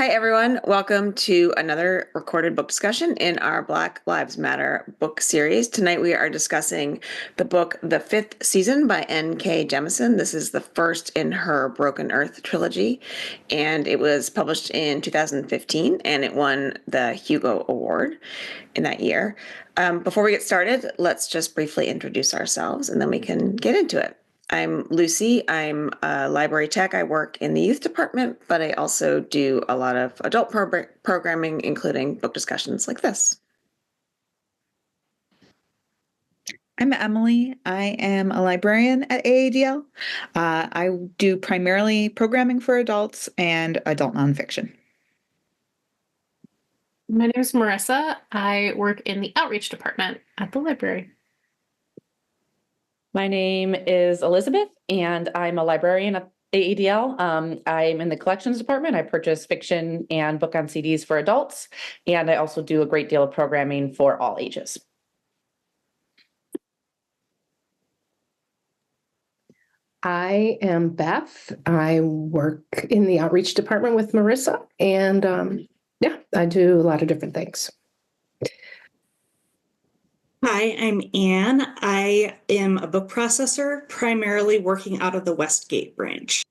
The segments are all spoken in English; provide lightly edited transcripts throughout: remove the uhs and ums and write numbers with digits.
Hi, everyone. Welcome to another recorded book discussion in our Black Lives Matter book series. Tonight we are discussing the book The Fifth Season by N.K. Jemisin. This is the first in her Broken Earth trilogy, and it was published in 2015, and it won the Hugo Award in that year. Before we get started, let's just briefly introduce ourselves, and then we can get into it. I'm Lucy. I'm a library tech. I work in the youth department, but I also do a lot of adult programming, including book discussions like this. I'm Emily. I am a librarian at AADL. I do primarily programming for adults and adult nonfiction. My name is Marissa. I work in the outreach department at the library. My name is Elizabeth, and I'm a librarian at AADL. I'm in the collections department. I purchase fiction and book on CDs for adults, and I also do a great deal of programming for all ages. I am Beth. I work in the outreach department with Marissa, and I do a lot of different things. Hi, I'm Anne. I am a book processor, primarily working out of the Westgate branch.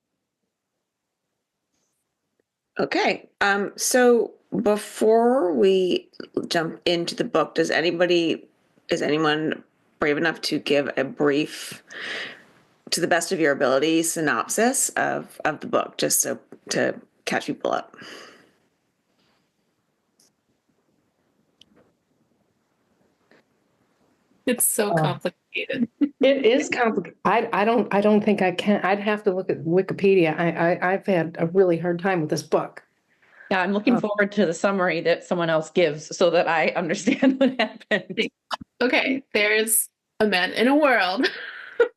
Okay, so before we jump into the book, is anyone brave enough to give a brief, to the best of your ability, synopsis of the book, just so to catch people up? It's so complicated. It is complicated. I don't think I can. I'd have to look at Wikipedia. I've had a really hard time with this book. Yeah, I'm looking forward to the summary that someone else gives so that I understand what happened. Okay, there's a man in a world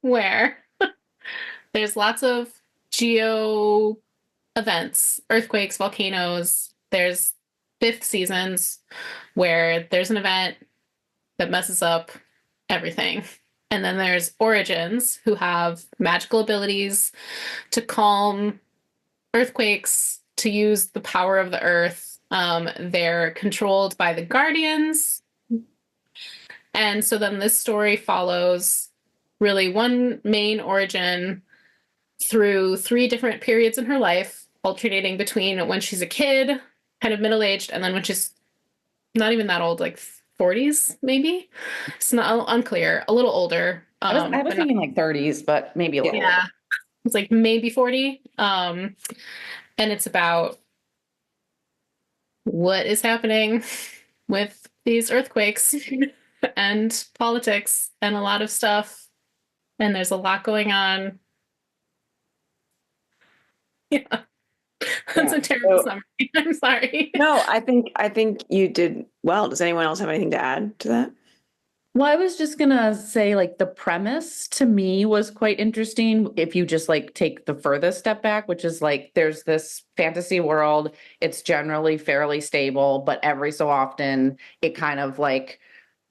where there's lots of geo events, earthquakes, volcanoes. There's fifth seasons where there's an event that messes up everything. And then there's Origins, who have magical abilities to calm earthquakes, to use the power of the earth. They're controlled by the Guardians. And so then this story follows really one main Origin through 3 different periods in her life, alternating between when she's a kid, kind of middle-aged, and then when she's not even that old, like 40s, maybe. It's not unclear. A little older. I was thinking like 30s, but maybe a little. Yeah, it's like maybe 40. And it's about what is happening with these earthquakes and politics and a lot of stuff. And there's a lot going on. Yeah. That's a terrible summary. I'm sorry. No, I think you did well. Does anyone else have anything to add to that? Well, I was just gonna say, like, the premise to me was quite interesting. If you just like take the furthest step back, which is like there's this fantasy world, it's generally fairly stable, but every so often it kind of like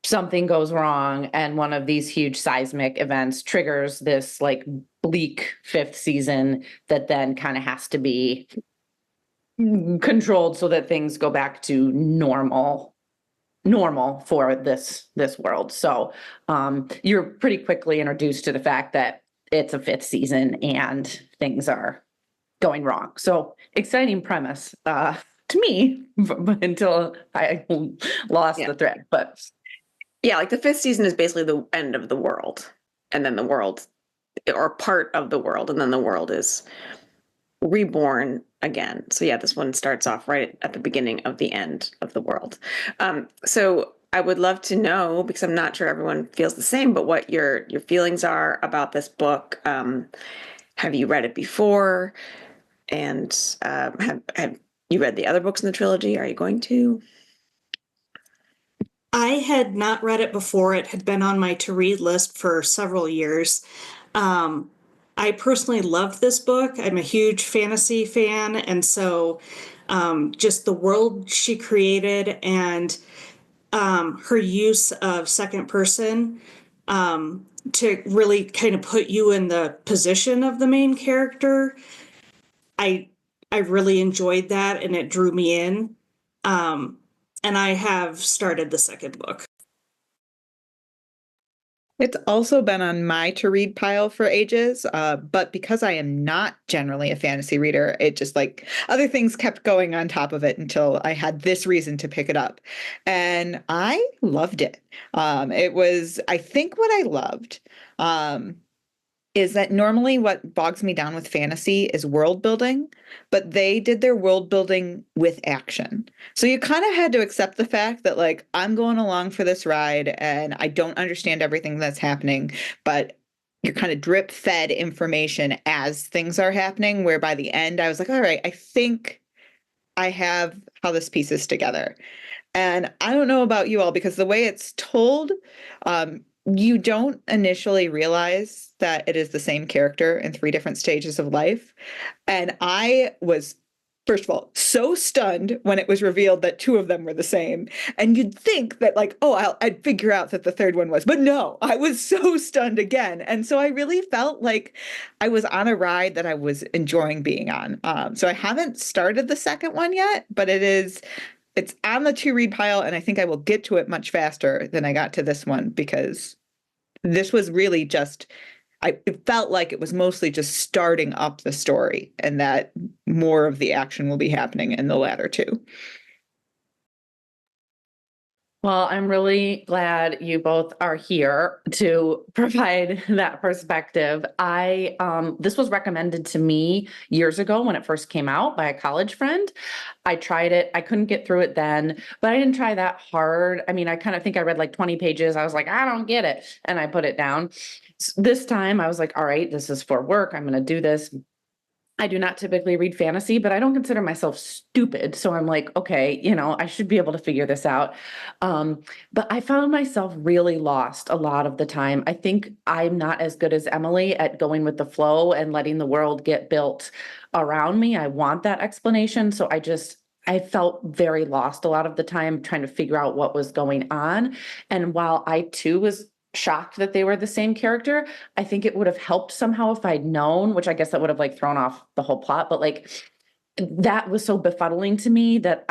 something goes wrong, and one of these huge seismic events triggers this like bleak fifth season that then kind of has to be controlled so that things go back to normal for this world. So you're pretty quickly introduced to the fact that it's a fifth season and things are going wrong. So exciting premise to me until I lost the thread. But yeah, like the fifth season is basically the end of the world, and then the world, or part of the world, and then the world is reborn again. So yeah, this one starts off right at the beginning of the end of the world. So I would love to know, because I'm not sure everyone feels the same, but what your feelings are about this book. Have you read it before? And have you read the other books in the trilogy? Are you going to? I had not read it before. It had been on my to-read list for several years. I personally loved this book. I'm a huge fantasy fan, and so just the world she created and her use of second person to really kind of put you in the position of the main character. I I really enjoyed that and it drew me in. And I have started the second book. It's also been on my to read pile for ages, but because I am not generally a fantasy reader, it just like other things kept going on top of it until I had this reason to pick it up. And I loved it. It was, I think what I loved, is that normally what bogs me down with fantasy is world building, but they did their world building with action. So you kind of had to accept the fact that, like, I'm going along for this ride and I don't understand everything that's happening, but you're kind of drip fed information as things are happening, where by the end I was like, all right, I think I have how this pieces together. And I don't know about you all, because the way it's told, you don't initially realize that it is the same character in three different stages of life. And I was, first of all, so stunned when it was revealed that two of them were the same. And you'd think that, like, oh, I'd figure out that the third one was, but no, I was so stunned again. And so I really felt like I was on a ride that I was enjoying being on. So I haven't started the second one yet, but it's on the to read pile, and I think I will get to it much faster than I got to this one, because this was really just, it felt like it was mostly just starting up the story, and that more of the action will be happening in the latter two. Well, I'm really glad you both are here to provide that perspective. This was recommended to me years ago when it first came out by a college friend. I tried it. I couldn't get through it then, but I didn't try that hard. I mean, I kind of think I read like 20 pages. I was like, I don't get it. And I put it down. This time I was like, all right, this is for work. I'm going to do this. I do not typically read fantasy, but I don't consider myself stupid. So I'm like, okay, I should be able to figure this out. But I found myself really lost a lot of the time. I think I'm not as good as Emily at going with the flow and letting the world get built around me. I want that explanation. So I felt very lost a lot of the time trying to figure out what was going on. And while I too was shocked that they were the same character, I think it would have helped somehow if I'd known, which I guess that would have like thrown off the whole plot, but like that was so befuddling to me that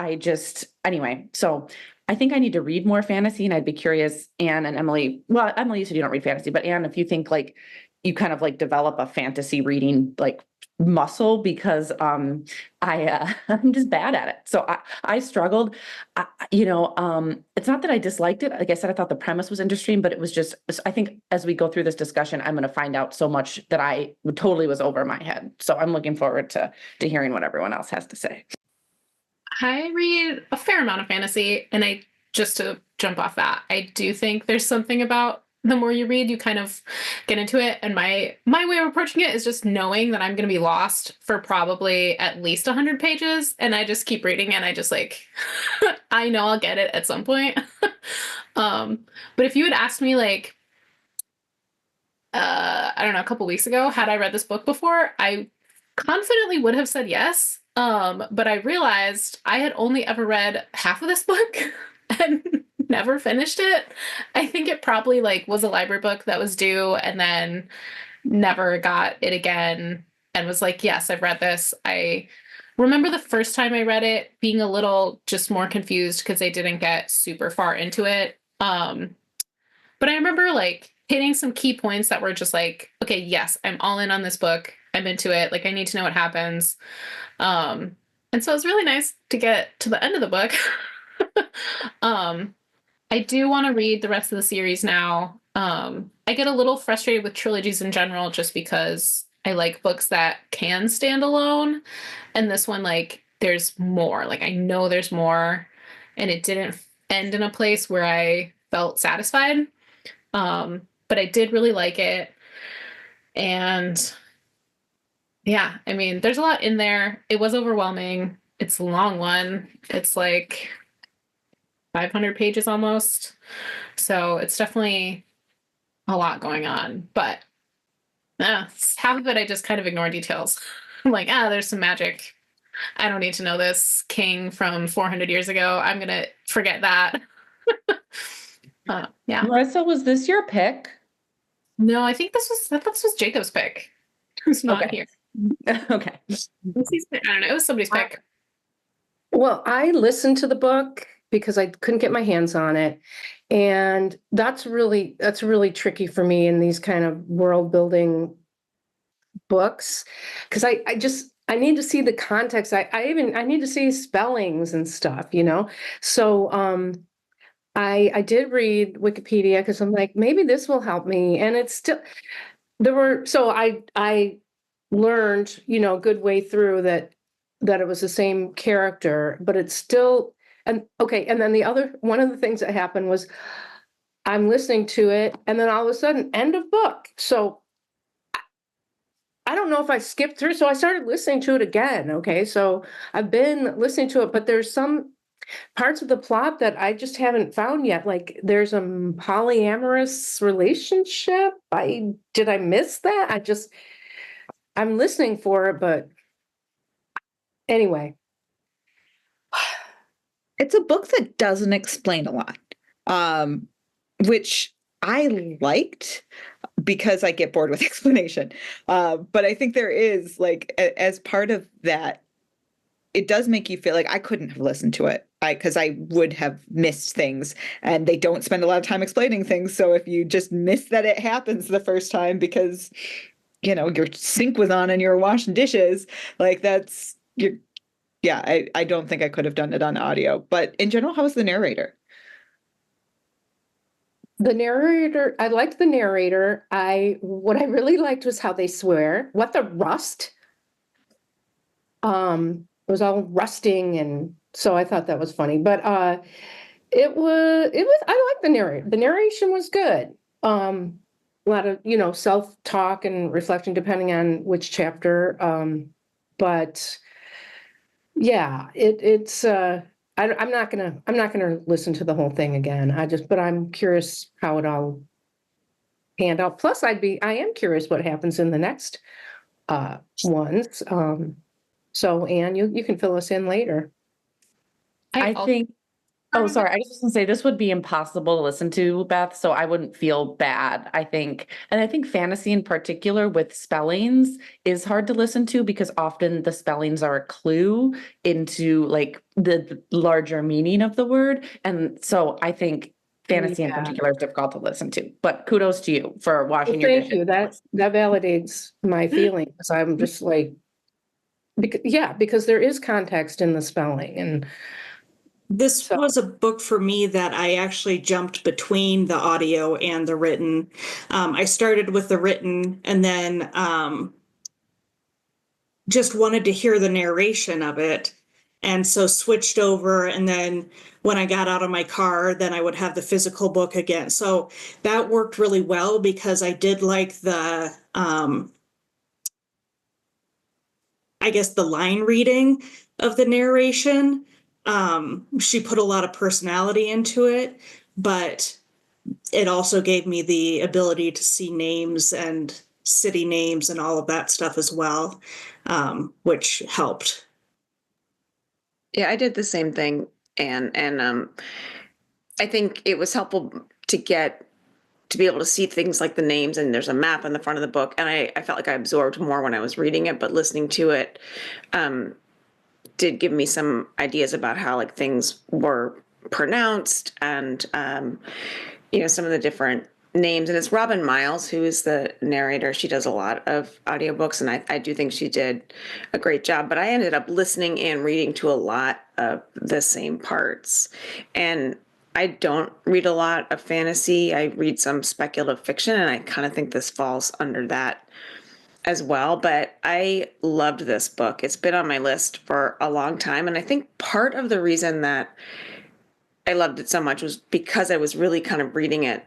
anyway, so I think I need to read more fantasy, and I'd be curious, Anne and Emily, well, Emily, you said you don't read fantasy, but Anne, if you think like you kind of like develop a fantasy reading like muscle, because I'm just bad at it. So I struggled. It's not that I disliked it. Like I said, I thought the premise was interesting, but it was just, I think as we go through this discussion, I'm going to find out so much that I totally was over my head. So I'm looking forward to hearing what everyone else has to say. I read a fair amount of fantasy, and just to jump off that, I do think there's something about the more you read, you kind of get into it. And my way of approaching it is just knowing that I'm going to be lost for probably at least 100 pages. And I just keep reading, and I just like, I know I'll get it at some point. But if you had asked me like, I don't know, a couple weeks ago, had I read this book before, I confidently would have said yes. But I realized I had only ever read half of this book and never finished it. I think it probably like was a library book that was due and then never got it again, and was like, yes, I've read this. I remember the first time I read it being a little just more confused because they didn't get super far into it. But I remember like hitting some key points that were just like, okay, yes, I'm all in on this book. I'm into it. Like, I need to know what happens. And so it was really nice to get to the end of the book. I do want to read the rest of the series now. I get a little frustrated with trilogies in general just because I like books that can stand alone. And this one, like, there's more. Like, I know there's more. And it didn't end in a place where I felt satisfied. But I did really like it. And yeah, I mean, there's a lot in there. It was overwhelming. It's a long one. It's like 500 pages almost. So it's definitely a lot going on. But half of it, I just kind of ignore details. I'm like, there's some magic. I don't need to know this king from 400 years ago. I'm going to forget that. Yeah. Marissa, was this your pick? No, I thought this was Jacob's pick. Who's not here. Okay. I don't know. It was somebody's pick. Well, I listened to the book because I couldn't get my hands on it. And that's really tricky for me in these kind of world building books. Because I need to see the context. I need to see spellings and stuff, you know? So I did read Wikipedia because I'm like, maybe this will help me. And it's still so I learned, you know, a good way through that it was the same character, but it's still, and okay, and then one of the things that happened was I'm listening to it and then all of a sudden end of book. So I don't know if I skipped through, so I started listening to it again. Okay, so I've been listening to it, but there's some parts of the plot that I just haven't found yet. Like there's a polyamorous relationship. Did I miss that? I'm listening for it, but anyway. It's a book that doesn't explain a lot, which I liked because I get bored with explanation. But I think there is like as part of that, it does make you feel like I couldn't have listened to it because I would have missed things, and they don't spend a lot of time explaining things. So if you just miss that it happens the first time because, you know, your sink was on and you're washing dishes, like I don't think I could have done it on audio. But in general, how was the narrator? The narrator, I liked the narrator. What I really liked was how they swear. What the rust? It was all rusting, and so I thought that was funny. But I liked the narrator. The narration was good. A lot of, you know, self-talk and reflection depending on which chapter. But yeah, I'm not gonna listen to the whole thing again. But I'm curious how it all panned out. Plus, I am curious what happens in the next ones. So Anne, you can fill us in later. I think, oh, sorry. I was just gonna say this would be impossible to listen to, Beth, so I wouldn't feel bad. I think fantasy in particular with spellings is hard to listen to because often the spellings are a clue into like the larger meaning of the word. And so I think fantasy in particular is difficult to listen to. But kudos to you for washing your dishes. Thank you. That validates my feelings. I'm just like, because there is context in the spelling, and This was a book for me that I actually jumped between the audio and the written. I started with the written and then just wanted to hear the narration of it. And so switched over. And then when I got out of my car, then I would have the physical book again. So that worked really well because I did like I guess the line reading of the narration. She put a lot of personality into it, but it also gave me the ability to see names and city names and all of that stuff as well, which helped. Yeah, I did the same thing, and I think it was helpful to be able to see things like the names, and there's a map in the front of the book, and I felt like I absorbed more when I was reading it, but listening to it did give me some ideas about how like things were pronounced and you know, some of the different names. And it's Robin Miles who is the narrator. She does a lot of audiobooks, and I do think she did a great job. But I ended up listening and reading to a lot of the same parts. And I don't read a lot of fantasy. I read some speculative fiction, and I kind of think this falls under that as well. But I loved this book. It's been on my list for a long time. And I think part of the reason that I loved it so much was because I was really kind of reading it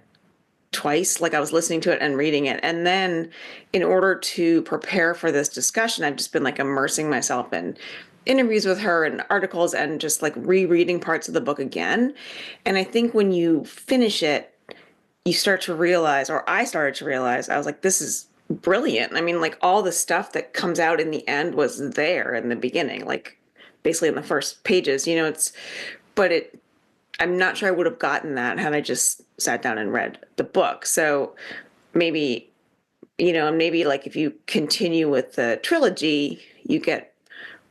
twice. Like I was listening to it and reading it. And then in order to prepare for this discussion, I've just been like immersing myself in interviews with her and articles and just like rereading parts of the book again. And I think when you finish it, you start to realize, or I started to realize, I was like, this is brilliant. I mean, like all the stuff that comes out in the end was there in the beginning, like basically in the first pages, you know, I'm not sure I would have gotten that had I just sat down and read the book. So maybe and maybe like if you continue with the trilogy, you get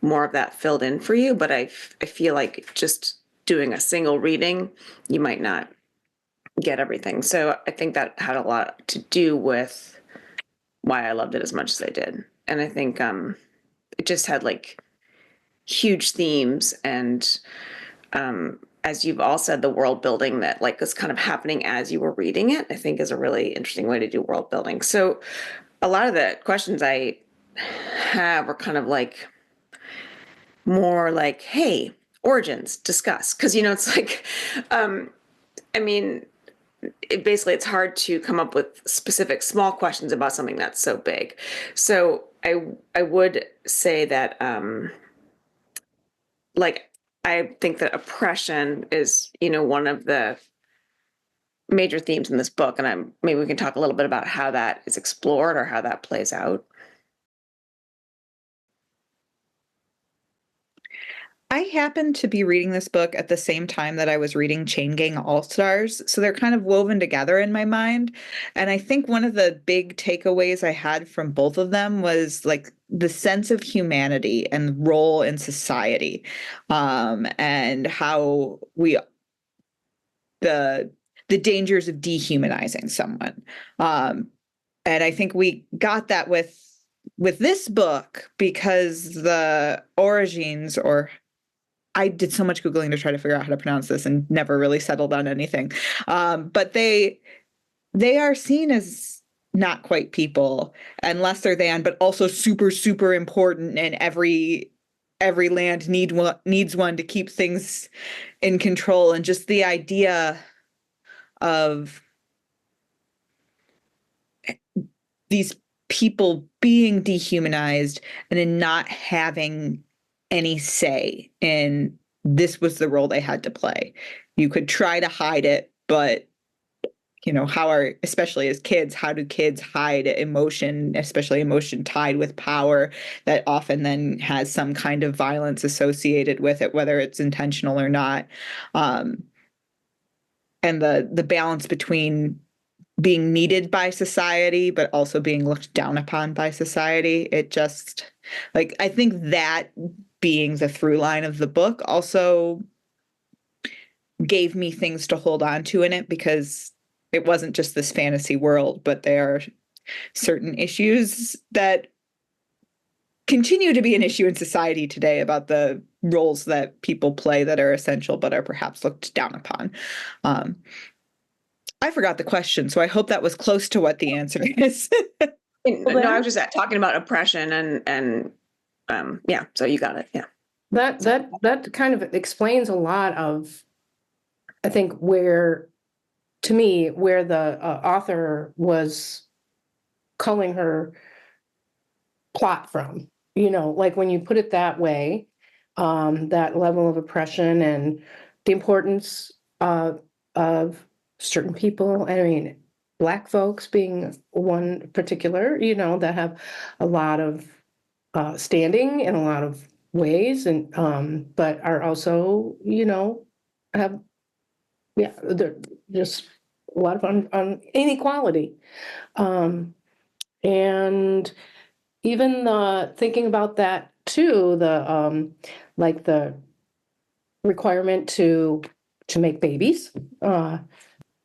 more of that filled in for you. But I feel like just doing a single reading, you might not get everything. So I think that had a lot to do with why I loved it as much as I did. And I think it just had like huge themes and as you've all said, the world building that like was kind of happening as you were reading it, I think is a really interesting way to do world building. So a lot of the questions I have are kind of like more like, hey, origins, discuss. Because, it's like, I mean, basically it's hard to come up with specific small questions about something that's so big. So I would say that like I think that oppression is, one of the major themes in this book, and maybe we can talk a little bit about how that is explored or how that plays out. I happened to be reading this book at the same time that I was reading Chain Gang All Stars, so they're kind of woven together in my mind. And I think one of the big takeaways I had from both of them was like the sense of humanity and role in society, and how the dangers of dehumanizing someone. And I think we got that with this book because the origins, or I did so much Googling to try to figure out how to pronounce this and never really settled on anything. But they are seen as not quite people and lesser than, but also super, super important. And every land needs one to keep things in control. And just the idea of these people being dehumanized and in not having any say in this was the role they had to play. You could try to hide it, but especially as kids, how do kids hide emotion, especially emotion tied with power that often then has some kind of violence associated with it, whether it's intentional or not. And the balance between being needed by society, but also being looked down upon by society. It just, like, I think that being the through line of the book also gave me things to hold on to in it, because it wasn't just this fantasy world, but there are certain issues that continue to be an issue in society today about the roles that people play that are essential, but are perhaps looked down upon. I forgot the question, so I hope that was close to what the answer is. No, I was just talking about oppression and yeah, so you got it. Yeah. That kind of explains a lot of, I think, where the author was culling her plot from, like when you put it that way, that level of oppression and the importance of certain people. I mean, Black folks being one particular, that have a lot of standing in a lot of ways, and but are also, have just a lot of inequality, and even the thinking about that too, the like the requirement to make babies.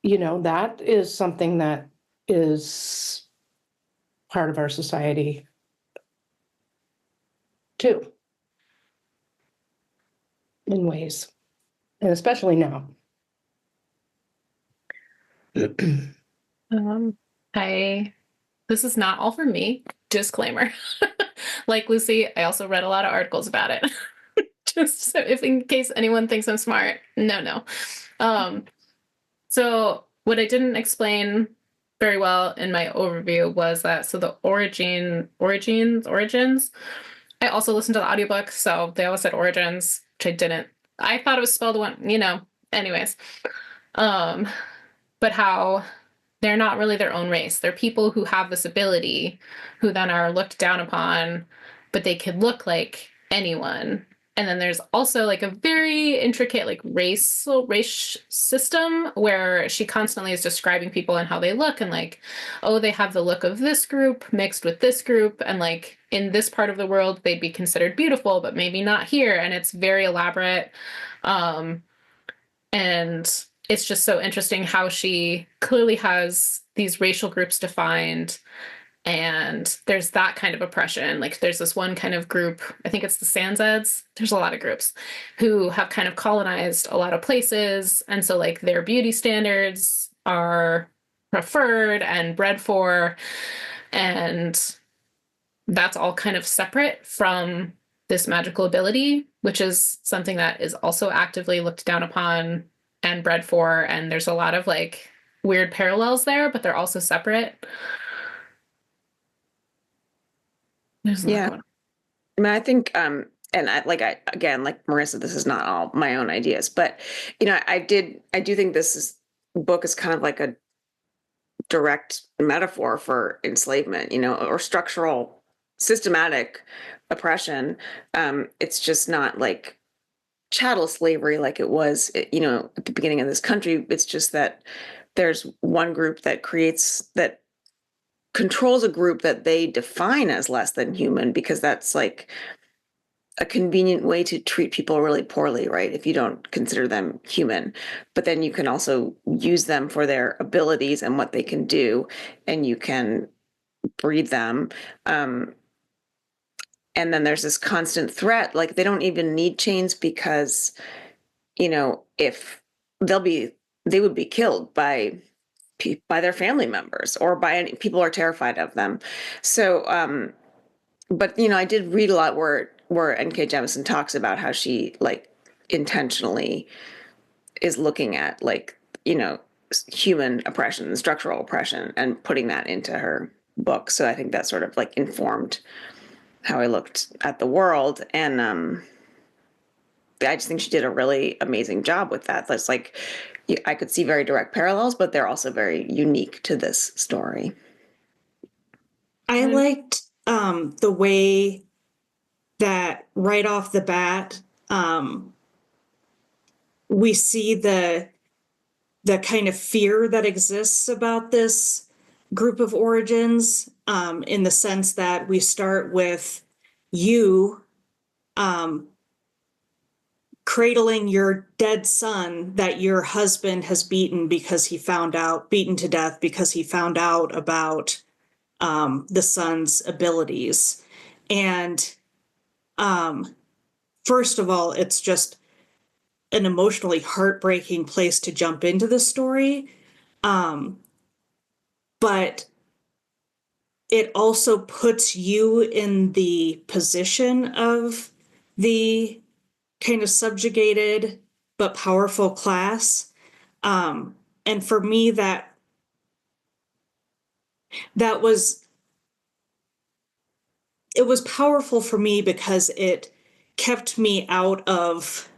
That is something that is part of our society too, in ways, and especially now. This is not all for me. Disclaimer. Like Lucy, I also read a lot of articles about it. Just so if in case anyone thinks I'm smart. No. So what I didn't explain very well in my overview was that, so the origins, I also listened to the audiobook, so they always said origins, which I didn't. I thought it was spelled one, anyways. But how they're not really their own race. They're people who have this ability, who then are looked down upon, but they could look like anyone. And then there's also like a very intricate like race system where she constantly is describing people and how they look and like, oh, they have the look of this group mixed with this group. And like in this part of the world, they'd be considered beautiful, but maybe not here. And it's very elaborate. And it's just so interesting how she clearly has these racial groups defined. And there's that kind of oppression. Like there's this one kind of group, I think it's the Sanzeds. There's a lot of groups who have kind of colonized a lot of places. And so like their beauty standards are preferred and bred for. And that's all kind of separate from this magical ability, which is something that is also actively looked down upon and bred for. And there's a lot of like weird parallels there, but they're also separate. Yeah. I mean, I think, and again, like Marissa, this is not all my own ideas, but, you know, I do think book is kind of like a direct metaphor for enslavement, you know, or structural, systematic oppression. It's just not like chattel slavery like it was, you know, at the beginning of this country. It's just that there's one group that controls a group that they define as less than human, because that's like a convenient way to treat people really poorly, right? If you don't consider them human, but then you can also use them for their abilities and what they can do, and you can breed them. And then there's this constant threat, like they don't even need chains because, you know, if they would be killed by their family members or by any people are terrified of them. So, but you know, I did read a lot where N.K. Jemisin talks about how she like intentionally is looking at like, you know, human oppression, structural oppression, and putting that into her book. So I think that sort of like informed how I looked at the world. And I just think she did a really amazing job with that. That's like, I could see very direct parallels, but they're also very unique to this story. I liked the way that right off the bat, we see the kind of fear that exists about this group of origins, in the sense that we start with you cradling your dead son that your husband has beaten to death because he found out about the son's abilities. And first of all, it's just an emotionally heartbreaking place to jump into the story. But it also puts you in the position of the kind of subjugated but powerful class. And for me, that was powerful for me because it kept me out of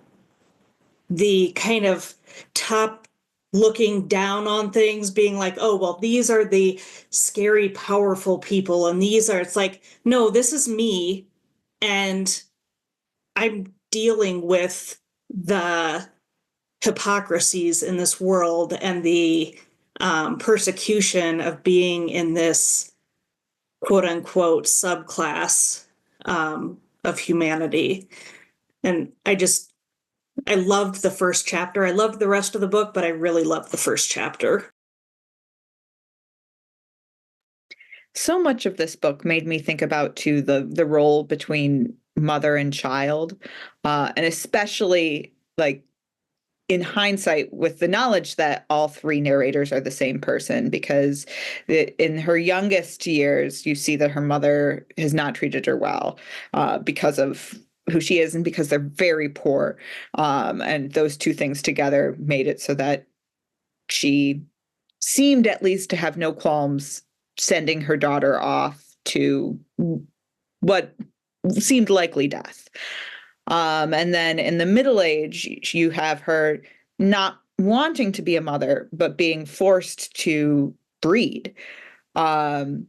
the kind of top looking down on things, being like, oh, well, these are the scary, powerful people. And it's like, no, this is me. And I'm dealing with the hypocrisies in this world and the persecution of being in this quote unquote subclass of humanity. And I loved the first chapter. I loved the rest of the book, but I really loved the first chapter. So much of this book made me think about too the role between mother and child, and especially like in hindsight with the knowledge that all three narrators are the same person, because in her youngest years, you see that her mother has not treated her well because of who she is and because they're very poor. And those two things together made it so that she seemed at least to have no qualms sending her daughter off to what seemed likely death. And then in the middle age, you have her not wanting to be a mother, but being forced to breed. And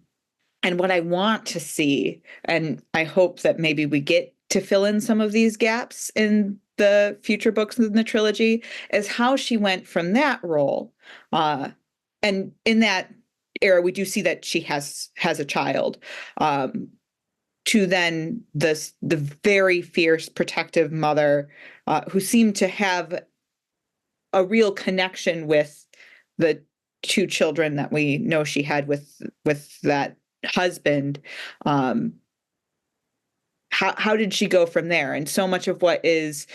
what I want to see, and I hope that maybe we get to fill in some of these gaps in the future books in the trilogy is how she went from that role. And in that era, we do see that she has a child, to then the very fierce protective mother, who seemed to have a real connection with the two children that we know she had with that husband. How did she go from there? And so much of what is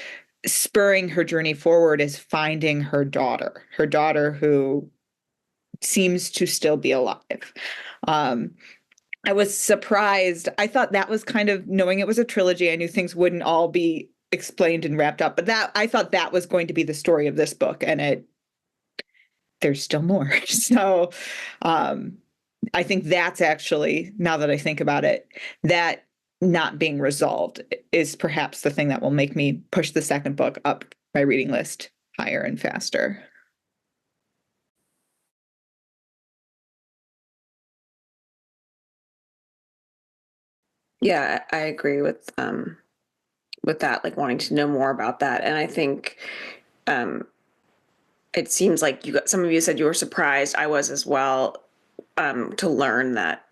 spurring her journey forward is finding her daughter who seems to still be alive. I was surprised. I thought that was kind of, knowing it was a trilogy, I knew things wouldn't all be explained and wrapped up, but I thought that was going to be the story of this book, and there's still more. So I think that's actually, now that I think about it, that not being resolved is perhaps the thing that will make me push the second book up my reading list higher and faster. Yeah, I agree with that, like wanting to know more about that. And I think it seems like some of you said you were surprised. I was as well, to learn that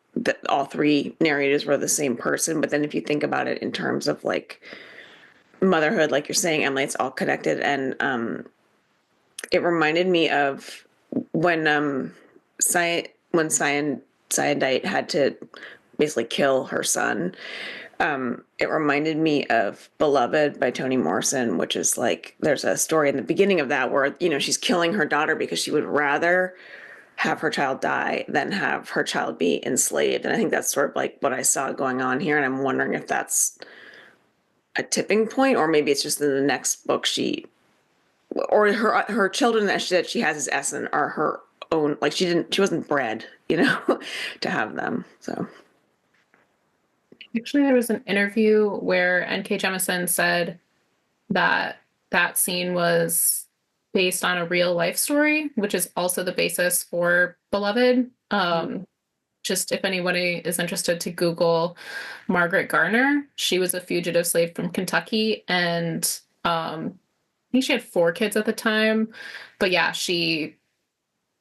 all three narrators were the same person. But then if you think about it in terms of like motherhood, like you're saying, Emily, it's all connected. And it reminded me of when Cyanidate had to basically kill her son. It reminded me of Beloved by Toni Morrison, which is like, there's a story in the beginning of that where, she's killing her daughter because she would rather have her child die than have her child be enslaved. And I think that's sort of like what I saw going on here. And I'm wondering if that's a tipping point, or maybe it's just in the next book or her children that she has as Essen are her own, like she wasn't bred, to have them. So Actually, there was an interview where N.K. Jemisin said that scene was based on a real life story, which is also the basis for Beloved. Just if anybody is interested to Google Margaret Garner, she was a fugitive slave from Kentucky, and I think she had 4 kids at the time. But yeah, she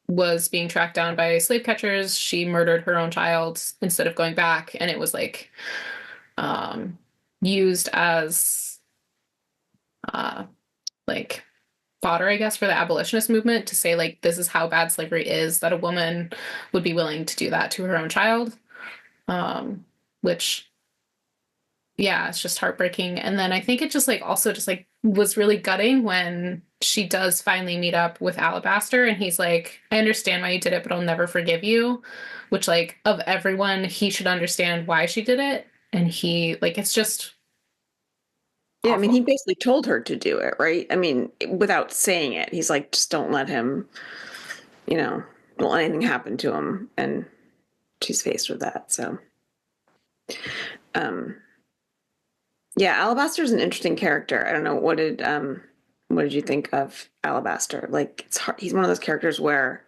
was being tracked down by slave catchers. She murdered her own child instead of going back, and it was like used as like fodder, I guess, for the abolitionist movement, to say like, this is how bad slavery is, that a woman would be willing to do that to her own child. Which, yeah, it's just heartbreaking. And then I think it just like also just like was really gutting when she does finally meet up with Alabaster, and he's like, I understand why you did it, but I'll never forgive you. Which, like, of everyone, he should understand why she did it. And he, like, it's just yeah, I mean, awful. he basically told her to do it, right? I mean, without saying it, he's like, just don't let him, don't let anything happen to him. And she's faced with that. So, yeah, Alabaster is an interesting character. I don't know, what did you think of Alabaster? Like, it's hard. He's one of those characters where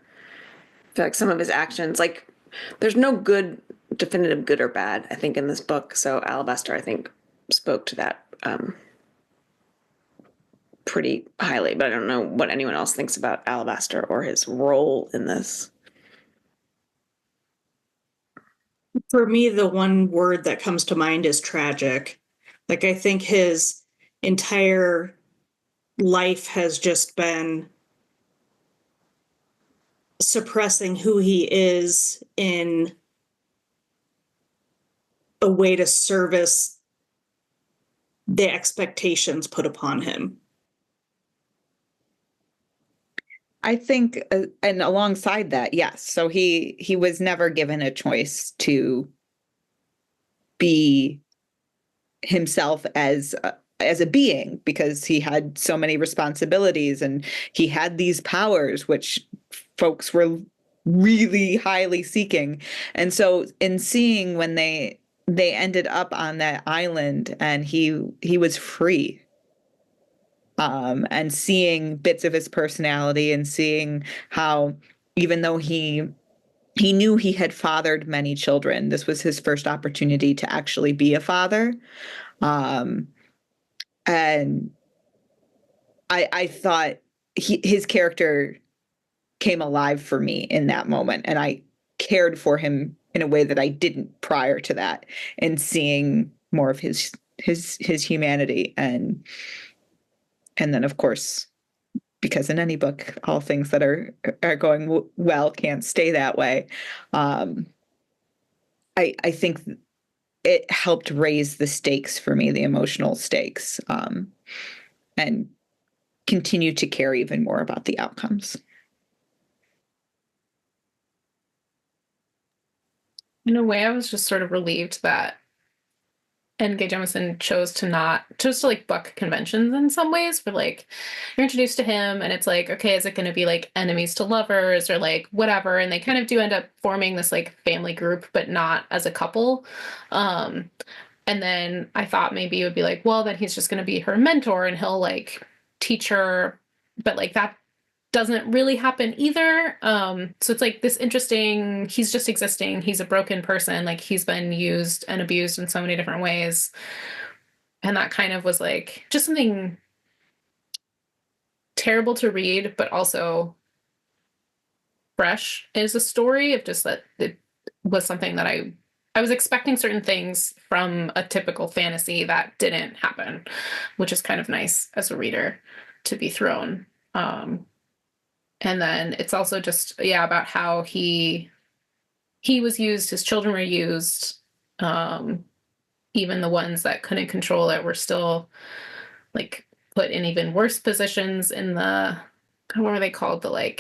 I feel like some of his actions, like, there's no definitive good or bad, I think, in this book. So Alabaster, I think, spoke to that pretty highly, but I don't know what anyone else thinks about Alabaster or his role in this. For me, the one word that comes to mind is tragic. Like, I think his entire life has just been suppressing who he is in a way to service the expectations put upon him. I think, and alongside that, yes. So he was never given a choice to be himself as a being, because he had so many responsibilities and he had these powers, which folks were really highly seeking. And so in seeing when they ended up on that island and he was free, and seeing bits of his personality and seeing how, even though he he knew he had fathered many children. This was his first opportunity to actually be a father. And I thought his character came alive for me in that moment, and I cared for him in a way that I didn't prior to that, and seeing more of his humanity, and then of course, because in any book, all things that are going well can't stay that way. I think it helped raise the stakes for me, the emotional stakes, and continue to care even more about the outcomes. In a way, I was just sort of relieved that N.K. Jemisin chose to like buck conventions in some ways, where like you're introduced to him and it's like, okay, is it going to be like enemies to lovers or like whatever? And they kind of do end up forming this like family group, but not as a couple. And then I thought maybe it would be like, well, then he's just going to be her mentor and he'll like teach her, but like that doesn't really happen either. So it's like this interesting, he's just existing. He's a broken person. Like he's been used and abused in so many different ways. And that kind of was like just something terrible to read, but also fresh as a story of just that it was something that I was expecting certain things from a typical fantasy that didn't happen, which is kind of nice as a reader to be thrown. And then it's also just, yeah, about how he was used, his children were used. Even the ones that couldn't control it were still like put in even worse positions in the, what were they called? The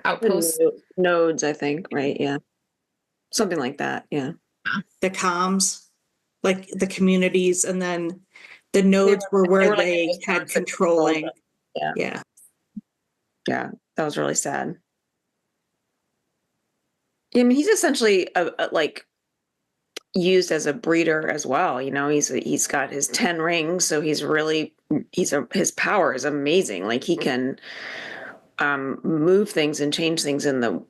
outposts? Nodes, I think, right? Yeah. Something like that. Yeah. The comms, like the communities, and then the nodes were where like, they had controlling. Yeah. Yeah. Yeah. That was really sad. I mean, he's essentially like used as a breeder as well. You know, he's got his 10 rings, so his his power is amazing. Like he can move things and change things in the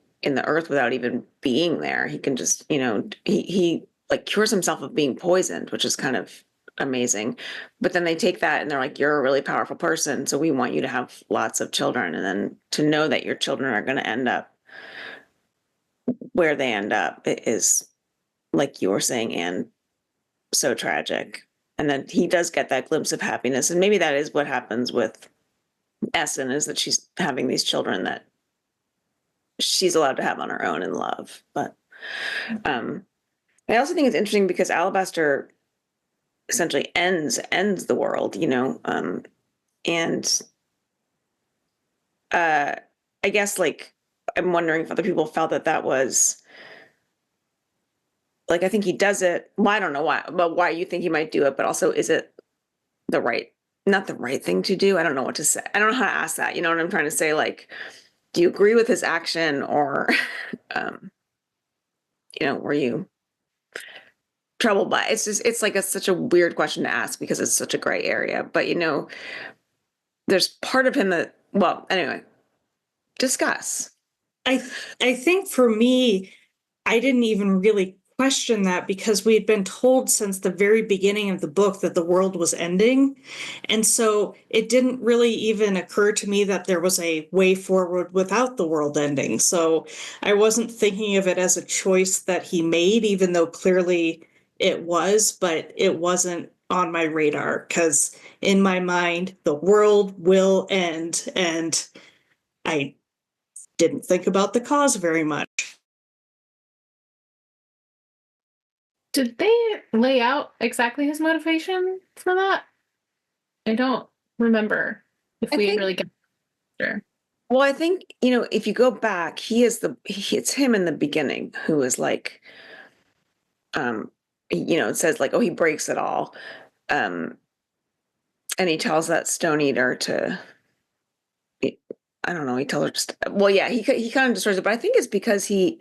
earth without even being there. He can just, you know, he like cures himself of being poisoned, which is kind of amazing. But then they take that and they're like, you're a really powerful person, so we want you to have lots of children, and then to know that your children are going to end up where they end up is, like you were saying, Anne, so tragic. And then he does get that glimpse of happiness, and maybe that is what happens with Essen, is that she's having these children that she's allowed to have on her own in love. But I also think it's interesting because Alabaster essentially ends the world, you know, and I guess like I'm wondering if other people felt that was like, I think he does it. Well, I don't know why you think he might do it, but also, is it not the right thing to do? I don't know what to say. I don't know how to ask that. You know what I'm trying to say? Like, do you agree with his action, or, you know, were you troubled by it? It's like such a weird question to ask because it's such a gray area. But, you know, there's part of him that, well, anyway, discuss. I think for me, I didn't even really question that because we had been told since the very beginning of the book that the world was ending. And so it didn't really even occur to me that there was a way forward without the world ending. So I wasn't thinking of it as a choice that he made, even though clearly it was, but it wasn't on my radar because in my mind, the world will end. And I didn't think about the cause very much. Did they lay out exactly his motivation for that? I don't remember if we really get sure. Well, I think, you know, if you go back, it's him in the beginning who is like, you know, it says like, oh, he breaks it all. And he tells that stone eater to, I don't know, he tells her just, well, yeah, he kind of destroys it, but I think it's because he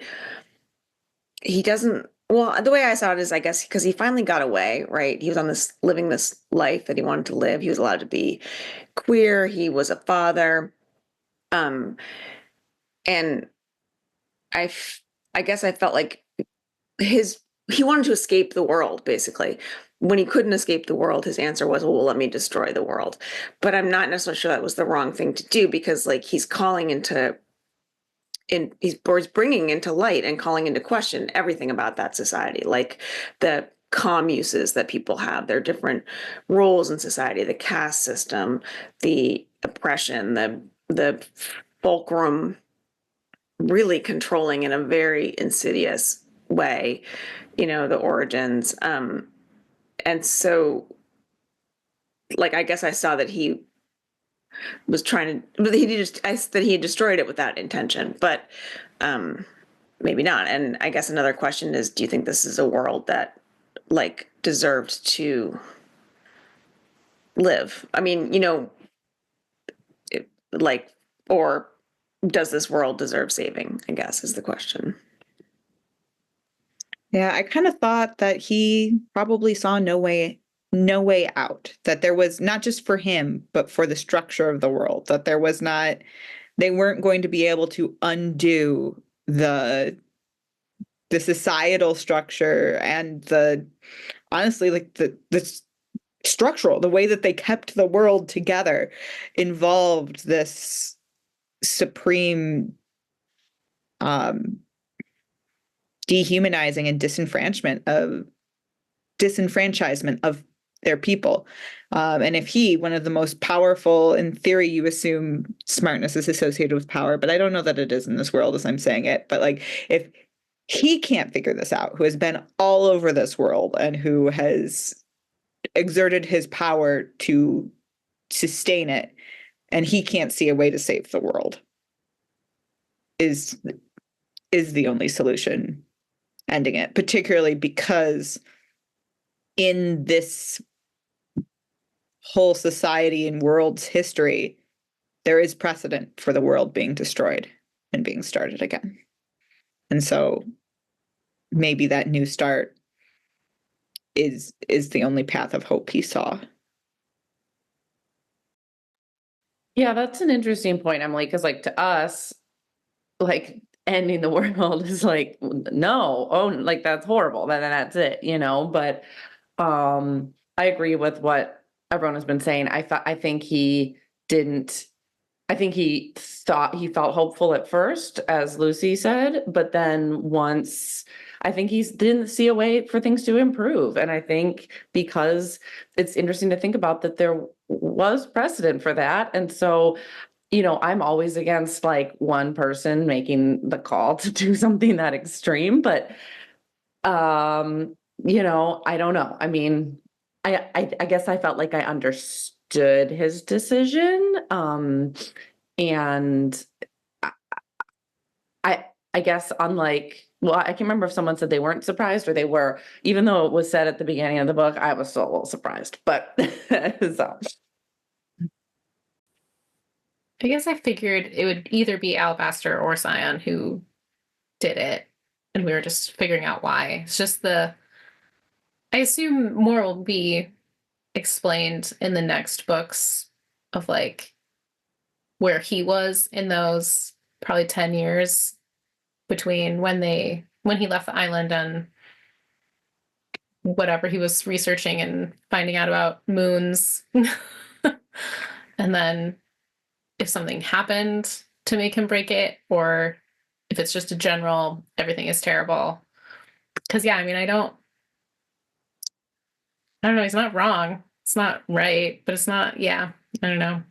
doesn't, well, the way I saw it is, I guess, because he finally got away, right? He was living this life that he wanted to live. He was allowed to be queer. He was a father. And I guess I felt like he wanted to escape the world, basically. When he couldn't escape the world, his answer was, well, let me destroy the world. But I'm not necessarily sure that was the wrong thing to do, because like he's he's bringing into light and calling into question everything about that society, like the commuses that people have, their different roles in society, the caste system, the oppression, the fulcrum really controlling in a very insidious way, the origins. And so, like, I guess I saw that he was trying to, but that he had destroyed it without intention, but maybe not. And I guess another question is, do you think this is a world that like deserved to live? I mean, like, or does this world deserve saving, I guess is the question. Yeah, I kind of thought that he probably saw no way out, that there was not just for him, but for the structure of the world, that they weren't going to be able to undo the societal structure and honestly, like the structural, the way that they kept the world together involved this supreme dehumanizing and disenfranchisement of their people. And if one of the most powerful, in theory, you assume smartness is associated with power, but I don't know that it is in this world as I'm saying it. But like, if he can't figure this out, who has been all over this world and who has exerted his power to sustain it, and he can't see a way to save the world, is the only solution ending it, particularly because in this whole society and world's history, there is precedent for the world being destroyed and being started again. And so maybe that new start is the only path of hope he saw. Yeah, that's an interesting point, Emily, because like to us, like ending the world is like, no, oh, like that's horrible. Then that's it, But I agree with what everyone has been saying. I think he didn't. I think he thought he felt hopeful at first, as Lucy said, but then once I think he didn't see a way for things to improve. And I think because it's interesting to think about that there was precedent for that. And so, I'm always against like one person making the call to do something that extreme, but I don't know. I mean, I guess I felt like I understood his decision. And I guess unlike, well, I can't remember if someone said they weren't surprised or they were, even though it was said at the beginning of the book, I was still a little surprised, but so. I guess I figured it would either be Alabaster or Scion who did it, and we were just figuring out why. It's just I assume more will be explained in the next books of like where he was in those probably 10 years between when he left the island and whatever he was researching and finding out about moons. And then if something happened to make him break it, or if it's just a general everything is terrible. Because yeah, I mean, I don't know, he's not wrong. It's not right, but it's not, yeah, I don't know.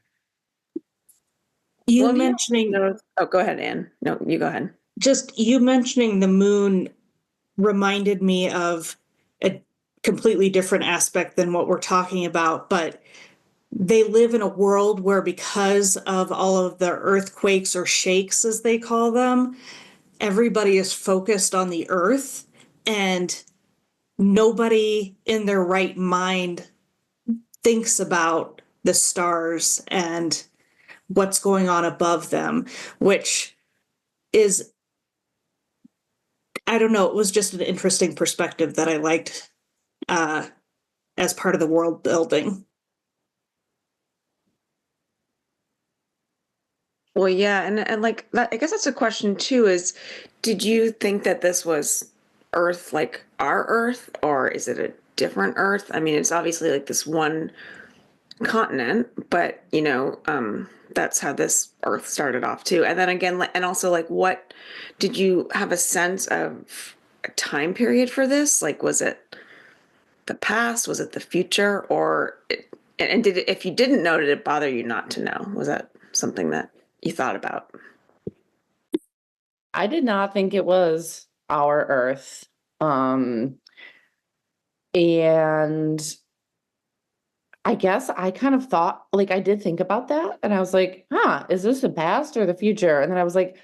You Well, mentioning Oh, go ahead, Anne. No, you go ahead. just you mentioning the moon reminded me of a completely different aspect than what we're talking about, but they live in a world where, because of all of the earthquakes or shakes, as they call them, everybody is focused on the earth, and nobody in their right mind thinks about the stars and what's going on above them, which is, I don't know, it was just an interesting perspective that I liked as part of the world building. Well, yeah, and like that, I guess that's a question too, is did you think that this was Earth like our Earth, or is it a different Earth? I mean, it's obviously like this one continent, but that's how this Earth started off too. And then again, and also like what did you have a sense of a time period for this? Like, was it the past? Was it the future? And did it, if you didn't know, did it bother you not to know? Was that something that you thought about? I did not think it was our Earth. Um, and I guess I kind of thought, like, I did think about that, and I was like, huh, is this the past or the future? And then I was like,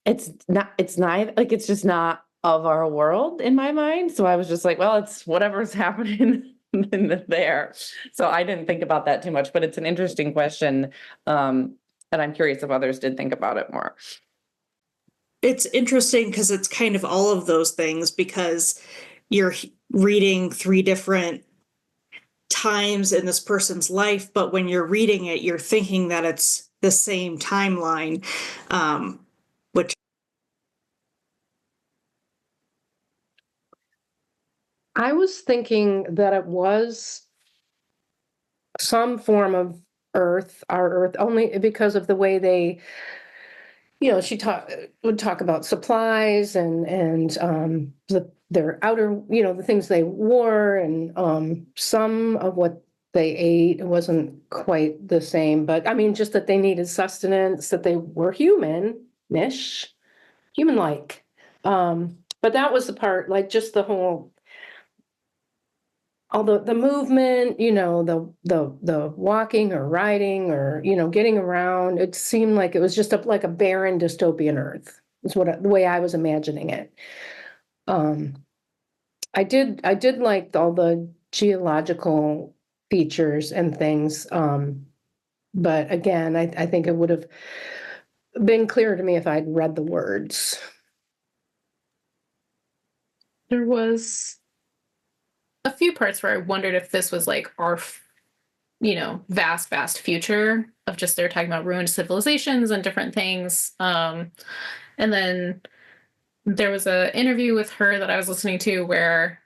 it's not like, it's just not of our world in my mind. So I was just like, well, it's whatever's happening there. So I didn't think about that too much, but it's an interesting question. And I'm curious if others did think about it more. It's interesting because it's kind of all of those things because you're reading three different times in this person's life, but when you're reading it, you're thinking that it's the same timeline, which I was thinking that it was some form of Earth, our Earth, only because of the way they, she would talk about supplies and their outer, the things they wore and some of what they ate wasn't quite the same, but I mean, just that they needed sustenance, that they were human-ish, human-like. But that was the part, like just the whole, all the movement, the walking or riding or, getting around, it seemed like it was just like a barren dystopian Earth, is the way I was imagining it. I did like all the geological features and things. But again, I think it would have been clearer to me if I'd read the words. There was a few parts where I wondered if this was like our, vast future of just they're talking about ruined civilizations and different things. And then there was an interview with her that I was listening to where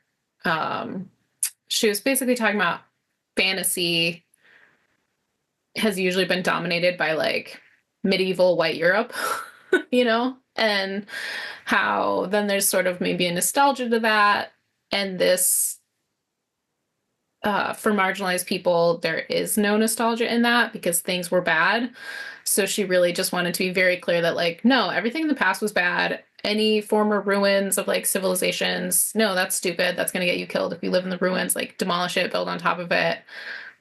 she was basically talking about fantasy has usually been dominated by like medieval white Europe, and how then there's sort of maybe a nostalgia to that. And this, for marginalized people, there is no nostalgia in that because things were bad. So she really just wanted to be very clear that, like, no, everything in the past was bad. Any former ruins of like civilizations, no, that's stupid. That's going to get you killed if you live in the ruins. Like, demolish it, build on top of it.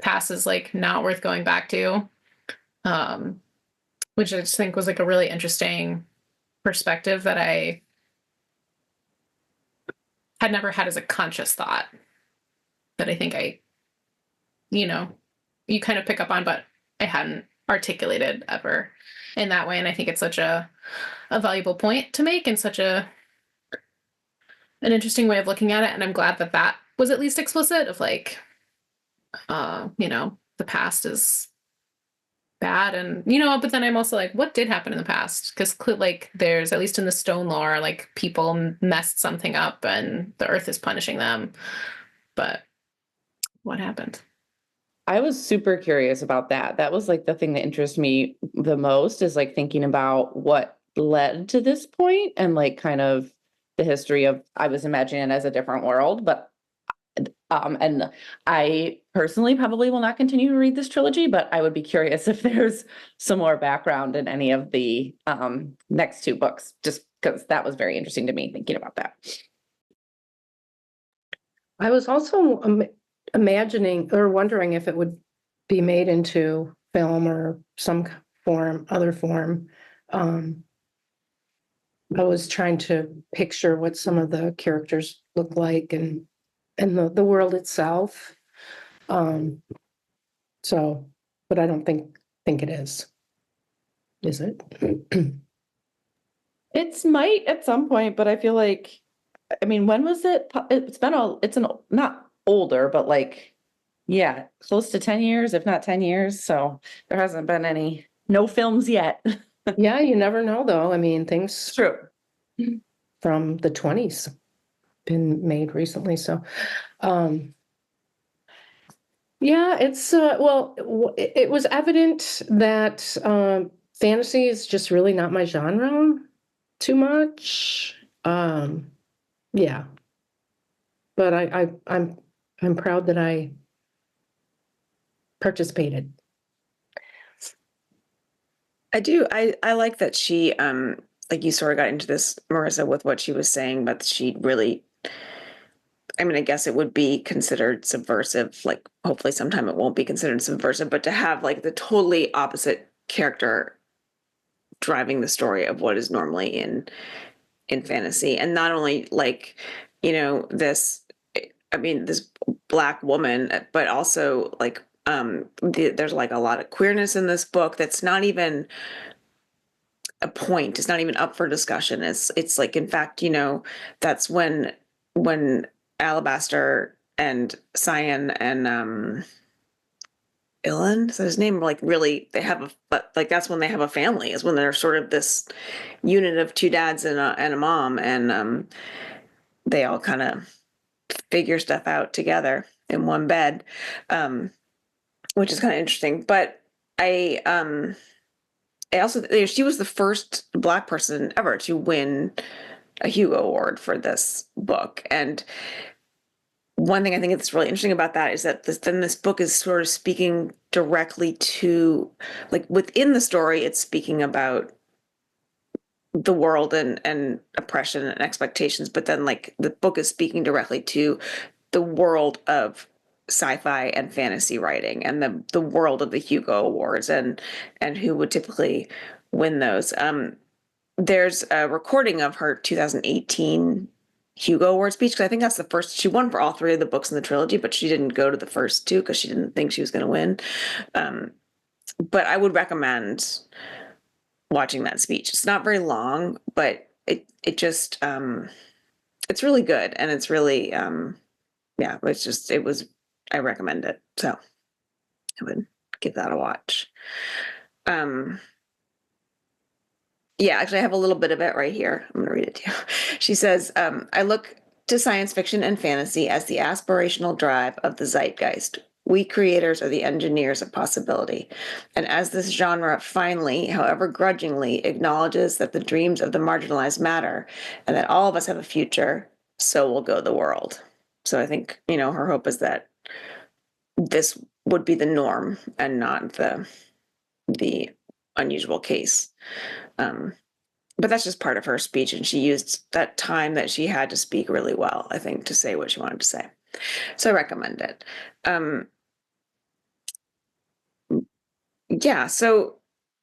Past is like not worth going back to. Which I just think was like a really interesting perspective that I had never had as a conscious thought. That I think you kind of pick up on, but I hadn't articulated ever in that way. And I think it's such a valuable point to make and such an interesting way of looking at it. And I'm glad that that was at least explicit of like, the past is bad. And, but then I'm also like, what did happen in the past? Because like there's, at least in the stone lore, like people messed something up and the earth is punishing them. But what happened? I was super curious about that. That was like the thing that interests me the most, is like thinking about what led to this point and like kind of the history of, I was imagining it as a different world, but and I personally probably will not continue to read this trilogy, but I would be curious if there's some more background in any of the next two books, just because that was very interesting to me thinking about that. I was also imagining or wondering if it would be made into film or some other form. I was trying to picture what some of the characters look like and the world itself. So, but I don't think it is. Is it? It's might at some point, but I feel like, I mean, when was it? It's not older, but like, yeah, close to 10 years, if not 10 years. So there hasn't been any No films yet. Yeah, you never know though. I mean, things True. from the 20s been made recently. So, yeah, it's, it was evident that fantasy is just really not my genre too much. Yeah, but I'm proud that I participated. I do. I like that she, like you sort of got into this, Marissa, with what she was saying, but she really, I mean, I guess it would be considered subversive. Like, hopefully sometime it won't be considered subversive, but to have like the totally opposite character driving the story of what is normally in fantasy. And not only like, this, I mean, this Black woman, but also like, there's like a lot of queerness in this book that's not even a point. It's not even up for discussion. It's like, in fact, that's when Alabaster and Cyan and Ilan, is that his name? Like, really, they have but like that's when they have a family. Is when they're sort of this unit of two dads and a mom, and they all kind of figure stuff out together in one bed, which is kind of interesting. But I also, she was the first Black person ever to win a Hugo Award for this book. And one thing I think that's really interesting about that is that this book is sort of speaking directly to, like, within the story, it's speaking about the world and oppression and expectations, but then like the book is speaking directly to the world of sci-fi and fantasy writing and the world of the Hugo Awards and who would typically win those. There's a recording of her 2018 Hugo Award speech, because I think that's the first. She won for all three of the books in the trilogy, but she didn't go to the first two because she didn't think she was going to win. But I would recommend watching that speech. It's not very long, but it just it's really good, and it's really yeah. I recommend it, so I would give that a watch. Yeah, actually, I have a little bit of it right here. I'm going to read it to you. She says, I look to science fiction and fantasy as the aspirational drive of the zeitgeist. We creators are the engineers of possibility. And as this genre finally, however grudgingly, acknowledges that the dreams of the marginalized matter and that all of us have a future, so will go the world. So I think, her hope is that this would be the norm and not the unusual case. But that's just part of her speech, and she used that time that she had to speak really well, I think, to say what she wanted to say. So I recommend it. Yeah, so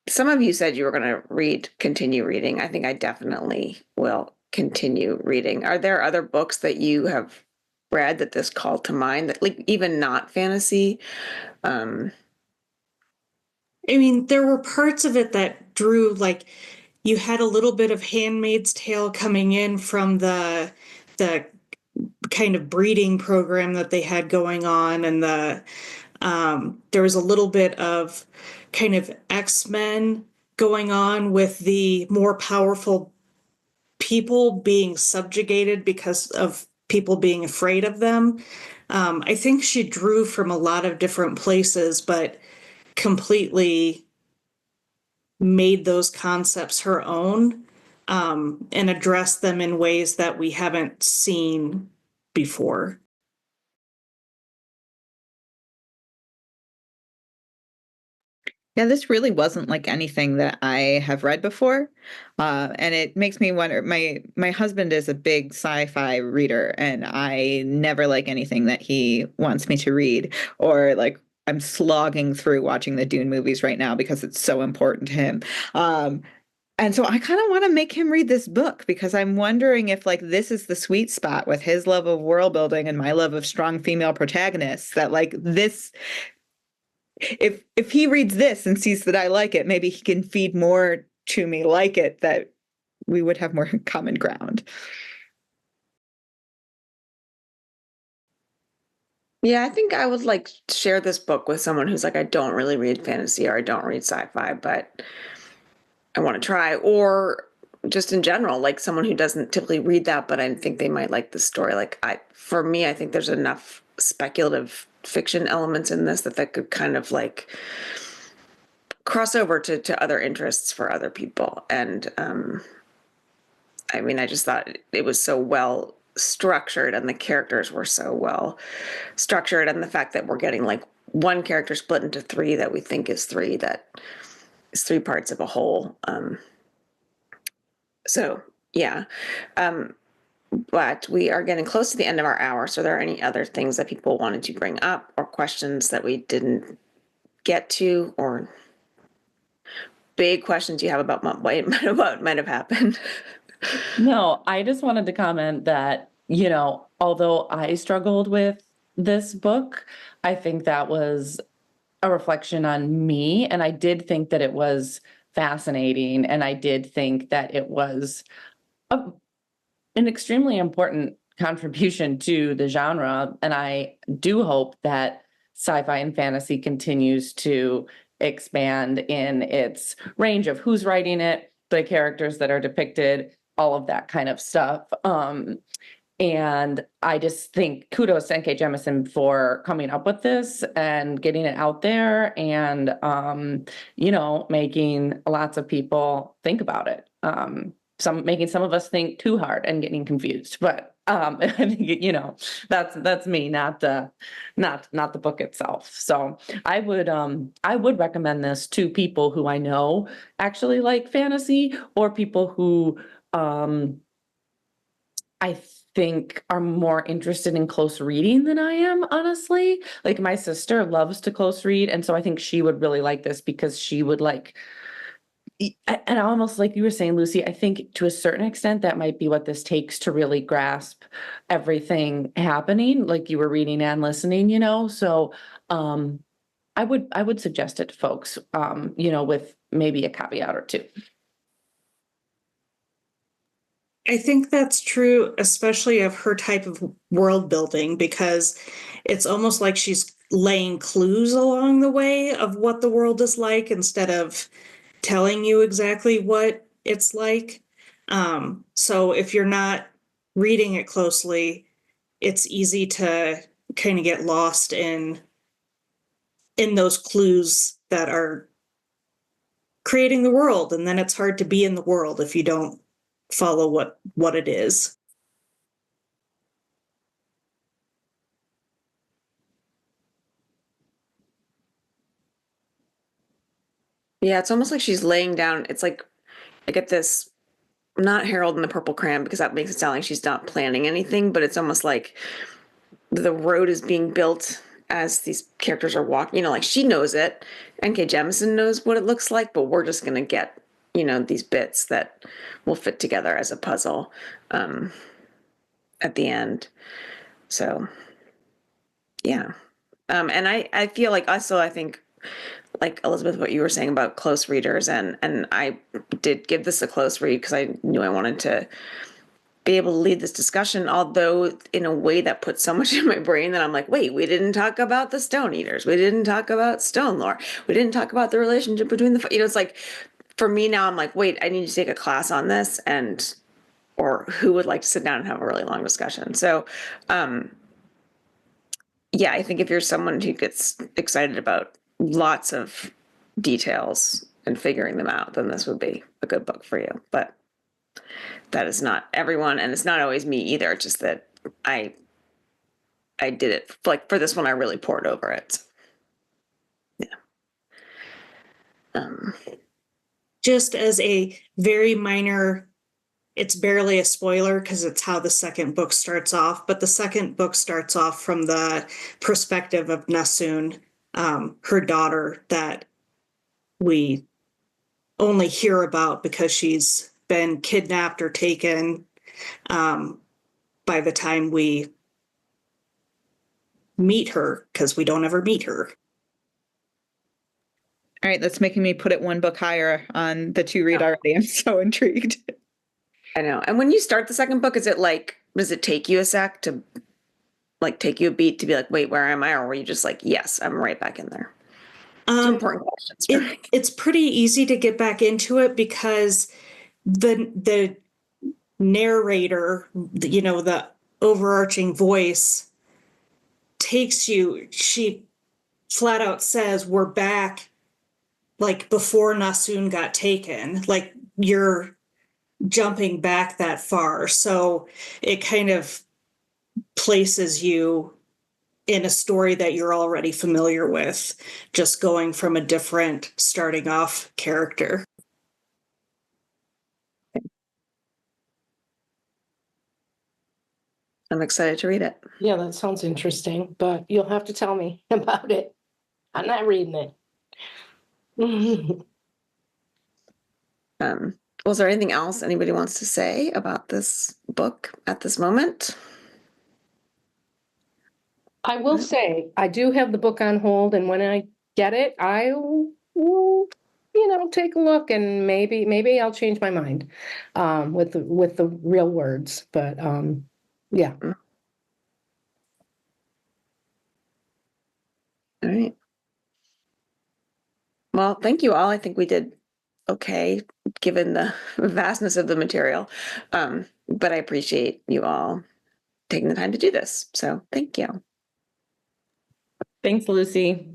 some of you said you were going to continue reading. I think I definitely will continue reading. Are there other books that you have read that this called to mind, that, like, even not fantasy? I mean, there were parts of it that drew, like, you had a little bit of Handmaid's Tale coming in from the kind of breeding program that they had going on, and there was a little bit of kind of X-Men going on with the more powerful people being subjugated because of people being afraid of them. I think she drew from a lot of different places, but completely made those concepts her own, and addressed them in ways that we haven't seen before. Yeah, this really wasn't like anything that I have read before. And it makes me wonder, my husband is a big sci-fi reader, and I never like anything that he wants me to read, or like I'm slogging through watching the Dune movies right now because it's so important to him. And so I kind of want to make him read this book, because I'm wondering if like this is the sweet spot with his love of world building and my love of strong female protagonists, that like this, if he reads this and sees that I like it, maybe he can feed more to me like it, that we would have more common ground. Yeah, I think I would like share this book with someone who's like, I don't really read fantasy or I don't read sci-fi, but I want to try. Or just in general, like someone who doesn't typically read that, but I think they might like the story. For me, I think there's enough speculative fiction elements in this that could kind of like cross over to other interests for other people. And I mean, I just thought it was so well structured and the characters were so well structured, and the fact that we're getting like one character split into three that we think is three, that is three parts of a whole. So yeah. But we are getting close to the end of our hour. So are there any other things that people wanted to bring up or questions that we didn't get to, or big questions you have about what might have happened? No, I just wanted to comment that, although I struggled with this book, I think that was a reflection on me. And I did think that it was fascinating. And I did think that it was an extremely important contribution to the genre. And I do hope that sci-fi and fantasy continues to expand in its range of who's writing it, the characters that are depicted, all of that kind of stuff. And I just think kudos to N.K. Jemisin for coming up with this and getting it out there and, making lots of people think about it. Making some of us think too hard and getting confused, but I think that's me, not the book itself. So I would recommend this to people who I know actually like fantasy, or people who I think are more interested in close reading than I am, honestly. Like my sister loves to close read, and so I think she would really like this because she would like. And almost like you were saying, Lucy, I think to a certain extent that might be what this takes to really grasp everything happening, like you were reading and listening, So I would suggest it to folks, with maybe a caveat or two. I think that's true, especially of her type of world building, because it's almost like she's laying clues along the way of what the world is like instead of telling you exactly what it's like. So if you're not reading it closely, it's easy to kind of get lost in those clues that are creating the world, and then it's hard to be in the world if you don't follow what it is. Yeah, it's almost like she's laying down. It's like I get this, not Harold and the Purple Crayon, because that makes it sound like she's not planning anything, but it's almost like the road is being built as these characters are walking. Like she knows it. N.K. Jemisin knows what it looks like, but we're just going to get, these bits that will fit together as a puzzle at the end. So, yeah. And I feel like also, I think, like Elizabeth, what you were saying about close readers, and I did give this a close read because I knew I wanted to be able to lead this discussion, although in a way that puts so much in my brain that I'm like, wait, we didn't talk about the Stone Eaters. We didn't talk about Stone Lore. We didn't talk about the relationship between it's like, for me now, I'm like, wait, I need to take a class on this, or who would like to sit down and have a really long discussion. So, yeah, I think if you're someone who gets excited about lots of details and figuring them out, then this would be a good book for you. But that is not everyone, and it's not always me either. It's just that I did it like for this one. I really poured over it. Yeah. Just as a very minor, it's barely a spoiler because it's how the second book starts off, but the second book starts off from the perspective of Nasun, her daughter, that we only hear about because she's been kidnapped or taken by the time we meet her, because we don't ever meet her. All right, that's making me put it one book higher on the to read already. I'm so intrigued. I know. And when you start the second book, is it like, does it take you a sec to like take you a beat to be like, wait, where am I? Or were you just like, yes, I'm right back in there? Two important questions. It's pretty easy to get back into it because the narrator, the overarching voice takes you, she flat out says, we're back like before Nasun got taken. Like you're jumping back that far. So it kind of places you in a story that you're already familiar with, just going from a different starting off character. I'm excited to read it. Yeah, that sounds interesting, but you'll have to tell me about it. I'm not reading it. Was there anything else anybody wants to say about this book at this moment? I will say, I do have the book on hold, and when I get it, I will, take a look, and maybe I'll change my mind with the real words. But yeah. All right. Well, thank you all. I think we did okay, given the vastness of the material. But I appreciate you all taking the time to do this. So thank you. Thanks, Lucy.